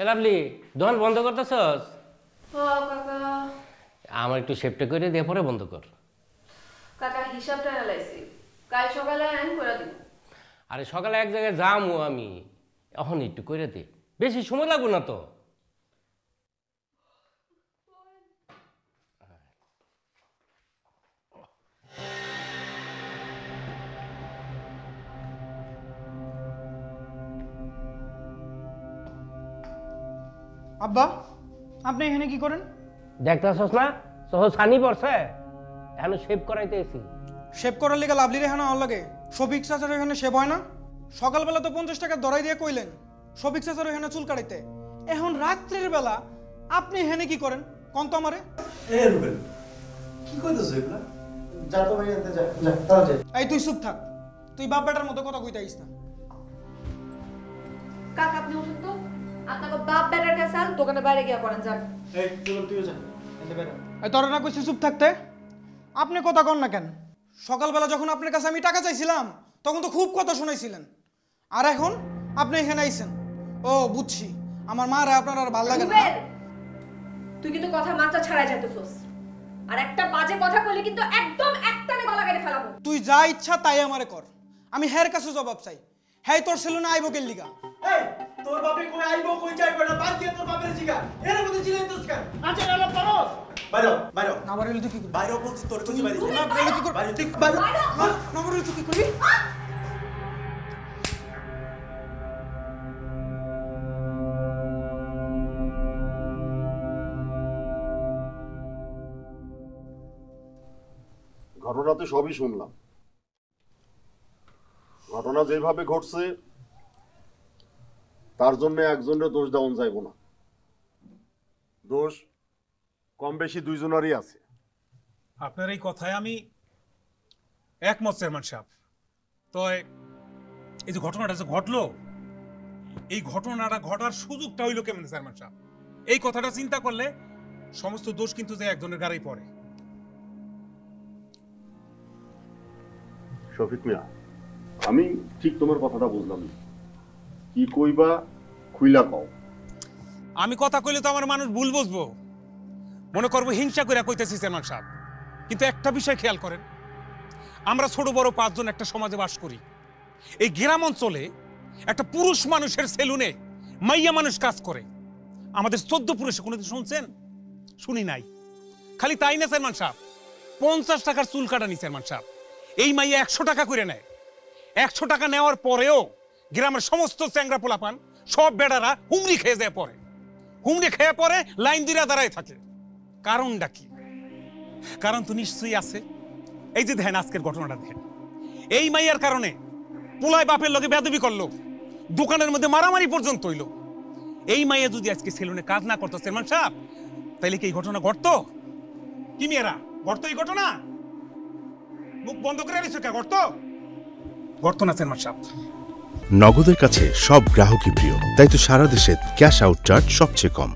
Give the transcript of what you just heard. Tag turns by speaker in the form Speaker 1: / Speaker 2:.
Speaker 1: A lovely দোকান বন্ধ করতেছস?
Speaker 2: কাকা
Speaker 1: আমার একটু সেফটি করে দিয়ে পরে বন্ধ কর।
Speaker 2: কাকা হিসাবটা এলাইছি, কাল সকালে আইন করে দিব।
Speaker 1: আরে সকালে এক জায়গায় যামু আমি, এখন একটু করে দে, বেশি সময় লাগবে না তো।
Speaker 3: আব্বা, আপনি এখানে কি করেন?
Speaker 1: দেখতেছস না সহ ছানি পড়ছে, এখন শেভ করাইতে এসি।
Speaker 3: শেভ করার লিগে লাভলির এখানে আমার লাগে? শফিক চাচার এখানে শেভ হয় না? সকালবেলা তো 50 টাকা দরাই দিয়ে কইলেন শফিক চাচার এখানে চুল কাটাইতে, এখন রাত্রের বেলা আপনি এখানে কি করেন কোন তো আমারে?
Speaker 4: এ রুবেল, কি কইতেছ এগুলা? যা তো ভাই এতে যা, যা তাও যা।
Speaker 3: এই তুই চুপ থাক, তুই বাপ বেটার মতো কথা কইতে আইস না।
Speaker 2: কাকা আপনি উঠুন তো, আপনাকে বাপ বেটার কাছে আল দোকানে বাইরে গিয়া করেন যান।
Speaker 4: এই তুইও যা, এতে বেরো।
Speaker 3: এই তোরা না কইছিস চুপ থাকতে, আপনি কথা কন না কেন? সকালবেলা যখন আপনার কাছে আমি টাকা চাইছিলাম তখন তো খুব কথা শুনাইছিলেন, আর এখন আপনি এখানে আইছেন। ও বুঝছি, আমার মা আর আপনার আর ভালো লাগে না।
Speaker 2: তুই কিন্তু কথা মাত্রা ছাড়াই যাইতেছস, আর একটা বাজে কথা কইলে কিন্তু একদম একটানে গলা কেটে ফেলাবো।
Speaker 3: তুই যা ইচ্ছা তাই আমারে কর, আমি হের কাছে জবাব চাই। হ্যাঁ তোর সেলুনে আইবো কেন লিগা?
Speaker 4: এই তোর বাপে কই আইবো কই যাইবো না বাদ দিয়ে তোর বাপের জিগা এর মধ্যে চিল্লাইতেছ কেন?
Speaker 3: আচ্ছা এলা পারস
Speaker 4: বাইরো বাইরো
Speaker 3: না বলে তুই কি করবি?
Speaker 4: বাইরো বলছিস তোর কইছি বাইরে
Speaker 3: না বলে কি করবি?
Speaker 4: বাইরে ঠিক বাইরো
Speaker 3: না বলে তুই কি করবি?
Speaker 5: ঘটনা তো সবই শুনলাম। ঘটনা যেভাবে ঘটছে তার জন্য একজনের দোষ দেওয়া যাইব না, দোষ কম বেশি দুইজনেরই আছে।
Speaker 6: আপনার এই কথায় আমি একমত চেয়ারম্যান সাহেব। তো এই যে ঘটনাটা যে ঘটলো, এই ঘটনাটা ঘটার সুযোগটা হইলো কেমন চেয়ারম্যান সাহেব? এই কথাটা চিন্তা করলে সমস্ত দোষ কিন্তু যে একজনের গাড়ি পড়ে।
Speaker 5: শফিক মিয়া, আমি ঠিক তোমার কথাটা বুঝলাম না, কি কইবা খুইলা কও।
Speaker 6: আমি কথা কইলে তো আমার মানুষ ভুল বুঝবো, মনে করবো হিংসা করে কইতেছি চেয়ারম্যান সাহেব। কিন্তু একটা বিষয় খেয়াল করেন, আমরা ছোট বড় 5 জন একটা সমাজে বাস করি। এই গ্রাম অঞ্চলে একটা পুরুষ মানুষের সেলুনে মাইয়া মানুষ কাজ করে। আমাদের 14 পুরুষে কোনোদিন শুনছেন? শুনি নাই। খালি তাই না চেয়ারম্যান সাহেব, 50 টাকার চুল কাটানি চেয়ারম্যান সাহেব, এই মাইয়া 100 টাকা করে নেয়। 100 টাকা নেওয়ার পরেও গ্রামের সমস্ত চ্যাংরা পোলাপান সব বেড়ারা হুমড়ি খেয়ে যায় পরে, হুমড়ি খেয়ে পরে লাইন দিয়ে দাঁড়ায় থাকে। কারণটা কি? কারণ তো নিশ্চয়ই আছে। এই যে দেখেন আজকের ঘটনাটা দেখেন, এই মাইয়ার কারণে পোলায় বাপের লগে বেয়াদবি করলো, দোকানের মধ্যে মারামারি পর্যন্ত হইলো। এই মাইয়া যদি আজকে সেলুনে কাজ না করতো চেয়ারম্যান সাহেব, তাইলে কি এই ঘটনা ঘটতো? কি মেয়েরা ঘটতো এই ঘটনা? মুখ বন্ধ করে নিছো কে? ঘটতো না চেয়ারম্যান সাহেব?
Speaker 7: নগদের কাছে সব গ্রাহকই প্রিয়, তাই তো সারা দেশে ক্যাশ আউট চার্জ সবচেয়ে কম।